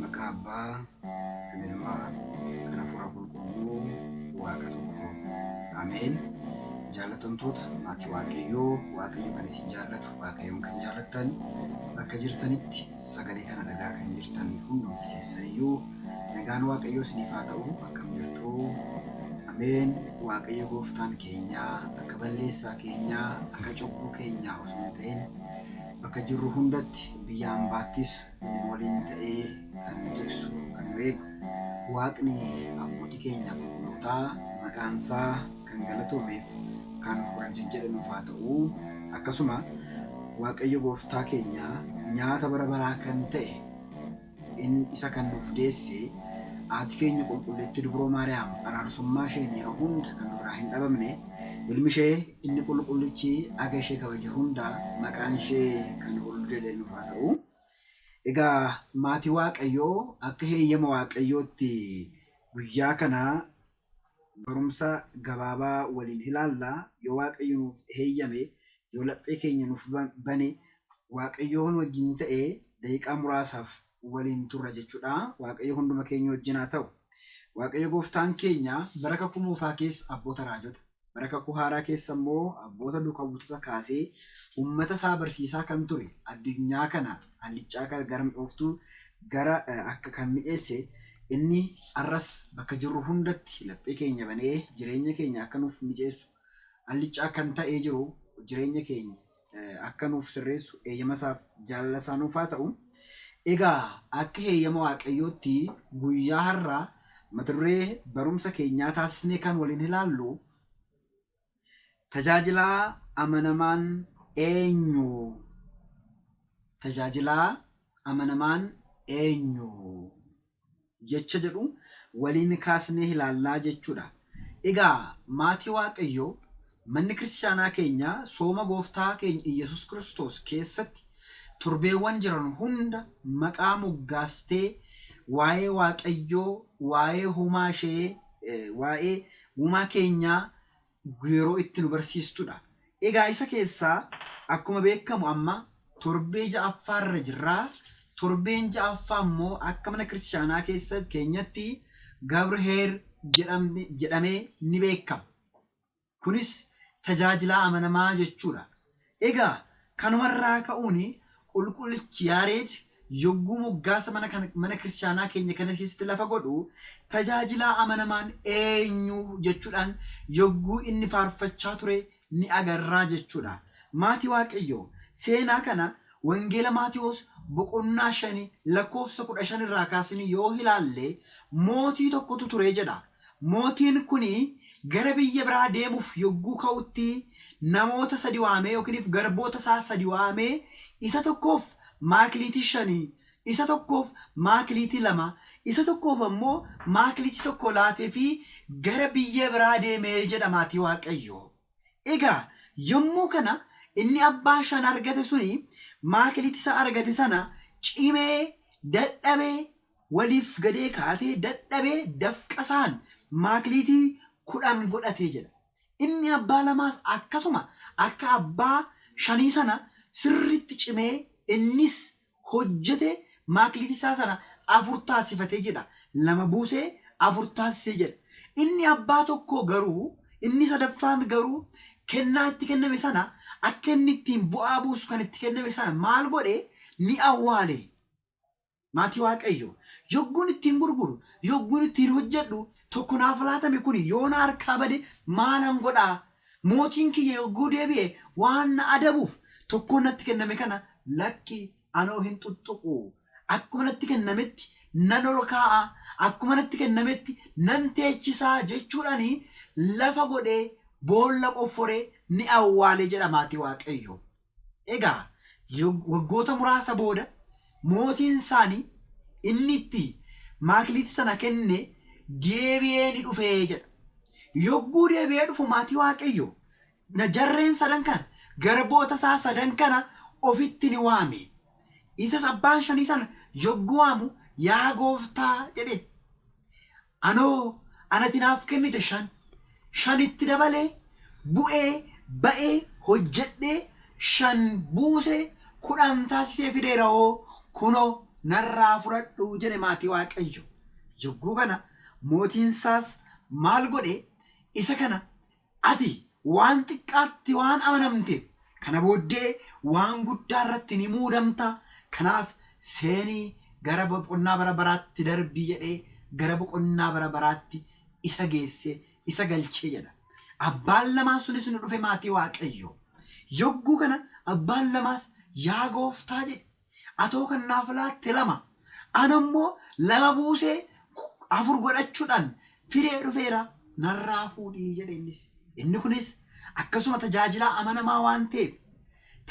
Makaba Minima Kanafura Bulgulu Wakatuko Amen Jalatantuta Maki Wakayu kan isin jaalatu Waaqayyoon kan jaalattan bakka jirtanitti sagalee kana dhagaa kan jirtan hundumti keessaniyyuu nagaan Waaqayyoo isiniif haa ta'u akkam jirtu Ameen Waaqayyo gooftaan keenya akka balleessaa keenya akka cubbuu keenya osoo hin ta'in bakka jirru hundatti biyya hambaattis waliin ta'ee kan jirsu kan beeku Waaqni abbootii keenya qulqulluutaa maqaansaa kan galatoomeef kan jedhamu haa ta'u akkasuma Waaqayyo gooftaa keenya nyaata bara baraa kan ta'e isa kan nuuf deesse haati keenya qulqulleetti dubroo Maariyaam araarsummaa isheen yeroo hunda kan duraa hin dhabamne ilmi ishee inni qulqullichi aga ishee kabaje hunda maqaan ishee kan qulqulleedhaan haa ta'u. Egaa maatii Waaqayyoo akka heeyyama Waaqayyootti guyyaa kana barumsa gabaabaa waliin ilaalla yoo Waaqayyo nuuf heeyyame yoo laphee keenya nuuf bane Waaqayyoon wajjin ta'ee daqiiqaa muraasaaf waliin turra jechuudha. Waaqayyo hunduma keenya wajjin haa ta'u. Waaqayyo gooftaan keenya bara kakuu moofaa keessa abboota raajota bara kakuu haaraa keessa immoo abboota duukaa buutota kaasee uummata isaa barsiisaa kan ture addunyaa kana hallichaa kan gara mi'ooftuu gara akka kan mi'eesse inni arras bakka jirru hundatti laphee keenya banee jireenya keenya akka nuuf mijeessu hallichaa kan ta'ee jiru jireenya keenya akka nuuf sirreessu eeyyama isaaf jaalala isaa nuuf haa ta'u. Egaa akka heeyyama Waaqayyootti guyyaa har'aa mata duree barumsa keenyaa taasisnee kan waliin ilaallu tajaajilaa amanamaan eenyu? Tajaajilaa amanamaan eenyu? Jecha jedhu waliin kaasnee ilaallaa jechuudha. Egaa maatii Waaqayyoo manni kiristaanaa keenya sooma gooftaa keenya Iyyasuus Kiristoos keessatti turbeewwan jiran hunda maqaa moggaastee waa'ee Waaqayyoo waa'ee uumaa ishee waa'ee uumaa keenyaa yeroo itti nu barsiistudha. Egaa isa keessaa akkuma beekamu amma torbee ja'affaarra jirraa. Torbeen ja'affaa immoo akka mana kiristaanaa keessatti keenyatti Gabriheer jedhamee ni beekama. Kunis tajaajilaa amanamaa jechuudha. Egaa kanumarraa ka'uuni qulqullichi Yaareed yogguu moggaasa mana kiristaanaa keenya kana keessatti lafa godhu tajaajilaa amanamaan eenyu jechuudhaan yogguu inni faarfachaa ture ni agarraa jechuudha. Maatii Waaqayyoo seenaa kana wangeela Maatiyoos boqonnaa 5 lakkoofsa 15 irraa kaasanii yoo ilaalle mootii tokkotu ture jedha. Mootiin kuni gara biyya biraa deemuuf yogguu ka'utti namoota 3 waamee yookiin garboota isaa 3 waamee isa tokkoof maakiliitii 5 isa tokkoof maakiliitii 2 isa tokkoof ammoo maakiliitii 1 laatee fi gara biyya biraa deemee jedha maatii Waaqayyoo. Egaa yommuu kana inni abbaa 5 argate suni maakiliitii isaa argate sana cimee dadhabee waliif gadee kaatee dadhabee dafqasaan maakiliitii 10 godhatee jedha. Inni abbaa lamaas akkasuma akka abbaa 5 sana sirriitti cimee innis hojjete maakiliitii isaa sana 4 taasifatee jedha. 2 buusee 4 taasisee jedha. Inni abbaa tokko garuu inni sadaffaan garuu kennaa itti kenname sana akka inni ittiin bu'aa buusu kan itti kenname sana maal godhe ni awwaale. Maatii Waaqayyoo yogguun ittiin gurguru yogguun ittiin hojjedhu tokko naaf laatame kun yoo na harkaa bade maalan godhaa? Mootiin kiyya yogguu deebi'e waan na adabuuf tokko natti kenname kana lakki anoo hin tuttuqu. Akkuma natti kennametti nan ol kaa'a. Akkuma natti kennametti nan teechisaa jechuudhaani lafa godhee boolla qofforee ni awwaale jedha maatii Waaqayyoo. Egaa waggoota muraasa booda mootiin isaanii inni itti maakiliitii sana kenne deebi'ee ni dhufee jedha. Yogguu deebi'ee dhufu maatii Waaqayyoo na jarreen 3 kana garboota isaa 3 kana ofitti ni waame. Isas abbaan 5 sana yogguu waamu yaa gooftaa jedhe. Anoo anati naaf kennite shanitti dabalee bu'ee ba'ee hojjedhee shan buusee 10 taasisee fideera hoo kunoo narraa fudhadhu jedhe maatii Waaqayyo. Yogguu kana mootiinsaas maal godhe isa kana ati waan xiqqaatti waan amanamteef kana booddee waan guddaa irratti ni muudamta. Kanaaf seenii gara boqonnaa bara baraatti darbii jedhee gara boqonnaa bara baraatti isa geesse isa galchee jedha. Abbaan lamaa sunis nu dhufe maatii Waaqayyo. Yogguu kana abbaan lamaas yaa gooftaa jedhe atoo kan naaf laatte 2 anammoo 2 buusee 4 godhachuudhaan firee dhufeera narraa fuudhii jedhe innis. Inni kunis akkasuma tajaajilaa amanamaa waan ta'eef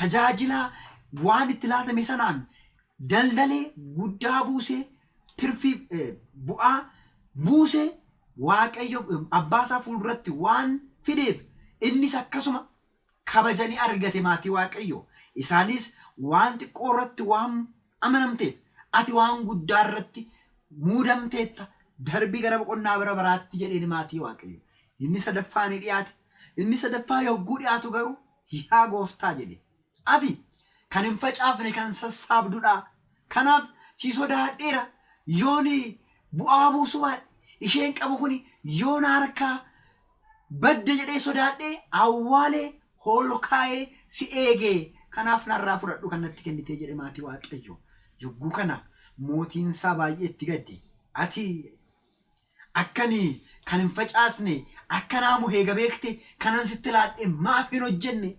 tajaajilaa waan itti laatame sanaan daldalee guddaa buusee tirfii bu'aa buusee Waaqayyo abbaasaa fuulduratti waan fideef innis akkasuma kabajanii argate maatii Waaqayyo. Isaanis waan xiqqoo irratti waan amanamteef ati waan guddaa irratti muudamteetta darbii gara boqonnaa bara baraatti jedheen maatii Waaqayyo. Inni sadaffaa ni dhiyaate. Inni sadaffaa yogguu dhiyaatu garuu yaa gooftaa jedhe ati kan hin facaafne kan sassaabdudha. Kanaaf si sodaadheera yooni bu'aa buusuu baadhe isheen qabu kun yoon harkaa badde jedhee sodaadhee awwaalee holkaa'ee si eegee. Kanaaf narraa fudhadhu kan natti kennitee jedhe maatii Waaqayyo. Yogguu kana mootiinsaa baay'ee itti gadde ati akkanii kan hin facaasne akkanaa muheega beekte kanan sitti laadhe maaf hin hojjenne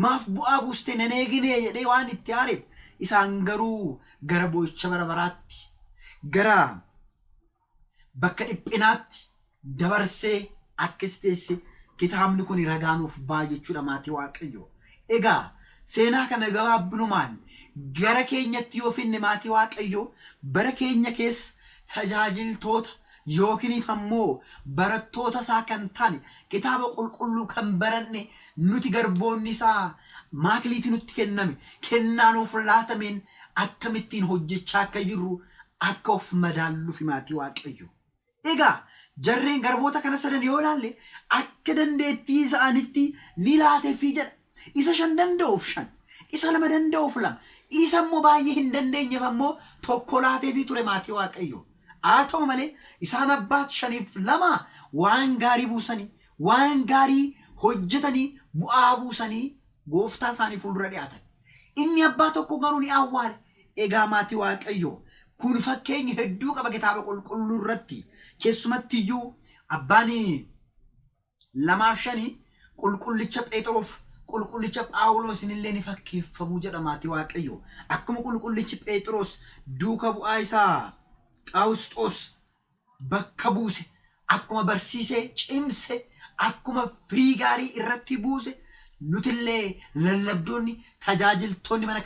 maaf bu'aa buuste nan eegine jedhee waan itti aareef isaan garuu gara boo'icha bara baraatti gara bakka dhiphinaatti dabarsee akkasi teesse kitaabni kun ragaanuuf ba'a jechuudha maatii Waaqayyo. Egaa seenaa kana gabaabbinumaan gara keenyatti yoo finne maatii Waaqayyo bara keenya keessa tajaajiltoota yookiin ammoo barattoota isaa kan taane kitaaba qulqulluu kan baranne nuti garboonni isaa maakiliitii nutti kenname kennaa nuuf laatameen akkamittiin hojjechaa akka jirru akka of madaalluuf maatii Waaqayyo. Egaa jarreen garboota kana sadan yoo ilaalle akka dandeettii isaanitti ni laateefii jedha. Isa 5 danda'uuf 5 isa 2 danda'uuf 2 isa immoo baay'ee hin dandeenyeef ammoo 1 laateefii ture maatii Waaqayyo. Haa ta'u malee isaan abbaat 5f 2 waan gaarii buusanii waan gaarii hojjetanii bu'aa buusanii gooftaa isaanii fuuldura dhiyaatan. Inni abbaa tokko garuu ni awwaale. Egaa maatii Waaqayyo kun fakkeenya hedduu qaba kitaaba qulqulluu irratti. Keessumatti iyyuu abbaan 2-5 qulqullicha Phexros qulqullicha Phaawulos illee ni fakkeeffamuu jedha maatii Waaqayyo. Akkuma qulqullichi Phexros duuka bu'aa isaa Qaawusxoos bakka buuse akkuma barsiisee cimse akkuma firii gaarii irratti buuse nutillee lallabdoonni tajaajiltoonni mana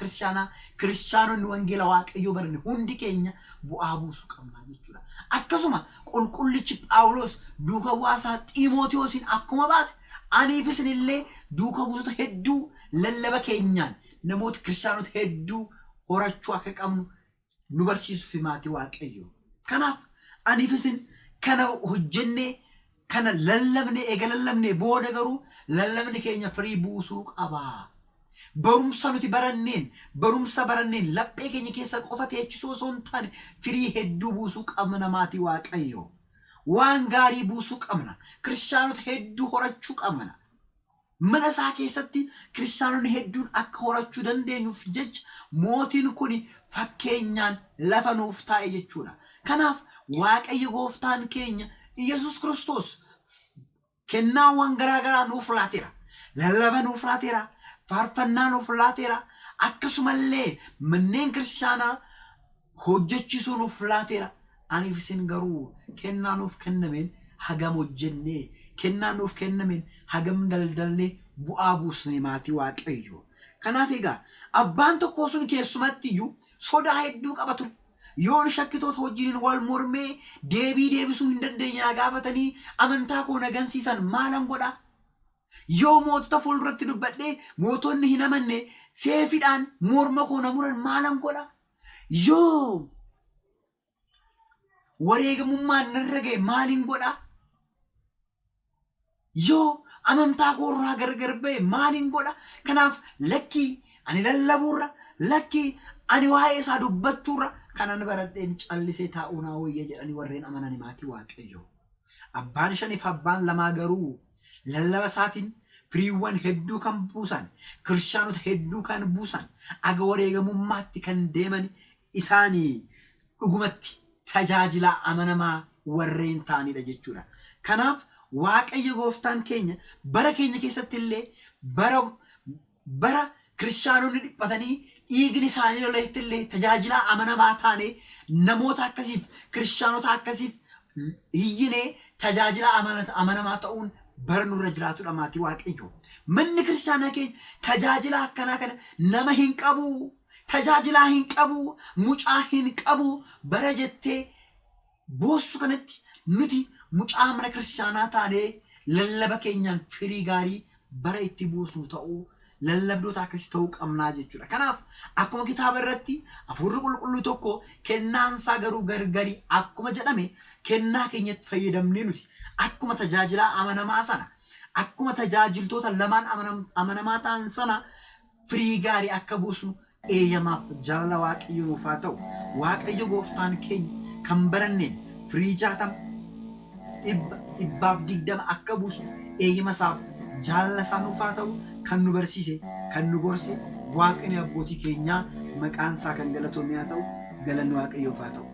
kiristaanonni wangeela Waaqayyo baranne hundi keenya bu'aa buusuu qabna jechuudha. Akkasuma qulqullichi Phaawulos duuka bu'aa isaa Xiimotewoosin akkuma baase aniifis illee duuka buusota hedduu lallaba keenyaan namoota kiristaanota hedduu horachuu akka qabnu nu barsiisuuf maatii Waaqayyo. Kanaaf aniifis kana hojjennee kana lallabne eega lallabne booda garuu lallabni keenya firii buusuu qaba. Barumsa nuti baranneen laphee keenya keessa qofa teechisuu osoo hin taane firii hedduu buusuu qabna maatii Waaqayyo. Waan gaarii buusuu qabna. Kiristaanota hedduu horachuu qabna. Mana isaa keessatti kiristaanonni hedduun akka horachuu dandeenyuuf jecha mootiin kun fakkeenyaan lafa nuuf taa'e jechuudha. Kanaaf Waaqayyo gooftaan keenya Yesuus Kiristoos kennaawwan garaagaraa nuuf laateera. Lallaba nuuf laateera. Faarfannaa nuuf laateera. Akkasumallee manneen kiristaanaa hojjechiisuu nuuf laateera. Aniif isin garuu kennaa nuuf kennameen hagam hojjennee kennaa nuuf kennameen hagam daldallee bu'aa buusne maatii Waaqayyo. Kanaaf egaa abbaan tokko sun keessumatti iyyuu sodaa hedduu qaba ture. Yoon shakkitoota wajjin wal mormee deebii deebisuu hin dandeenyaa gaafatanii amantaa koo nagansiisan maalan godha? Yoo mootota fuulduratti dubbadhee mootonni hin amanne seefidhaan morma koo na muran maalan godha? Yoo wareegamummaan narra ga'e maalin godha? yoo amantaa koorraa gargar ba'e maaliin godha? Kanaaf lakkii ani lallabuurra, lakkii ani waa'ee isaa dubbachuurra kanan baradheen callisee taa'uu naa wayya jedhanii warreen amanani maatii Waaqayyoo. Abbaan shaniif abbaan lamaa garuu lallaba isaatiin firiiwwan hedduu kan buusan, kiristaanota hedduu kan buusan, aga wareegamummaatti kan deeman isaanii dhugumatti tajaajilaa amanamaa warreen ta'anidha jechuudha. Kanaaf Waaqayyo gooftaan keenya bara keenya keessatti illee bara kiristaanonni dhiphatanii dhiigni isaanii lola'etti illee tajaajilaa amanamaa taanee namoota akkasiif kiristaanota akkasiif hiyyinee tajaajilaa amanamaa ta'uun bara nurra jiraatudha maatii Waaqayyoo. Manni kiristaanaa keenya tajaajila akkanaa kana nama hin qabu, tajaajilaa hin qabu, mucaa hin qabu. Bara jettee boossu kanatti nuti mucaa mana kiristaanaa taanee lallaba keenyaan firii gaarii bara itti buusnu ta'uu lallabdoota akkasii ta'uu qabnaa jechuudha. Kanaaf akkuma kitaaba irratti Hafuurri Qulqulluu tokko kennaansaa garuu gargari akkuma jedhame kennaa keenyatti fayyadamnee nuti akkuma tajaajilaa amanamaa sana, akkuma tajaajiltoota lamaan amanamaa ta'an sana firii gaarii akka buusnu eeyyamaaf jaalala Waaqayyoo nuuf haa ta'u. Waaqayyo gooftaan keenya kan baranneen firii 60 120 akka buusnu eeyyama isaaf jaalala isaa nuuf haa ta'u. Kan nu barsiise, kan nu gorse Waaqni abbootii keenyaa maqaan isaa kan galatoomee haa ta'u. Galanni Waaqayyoof haa ta'u.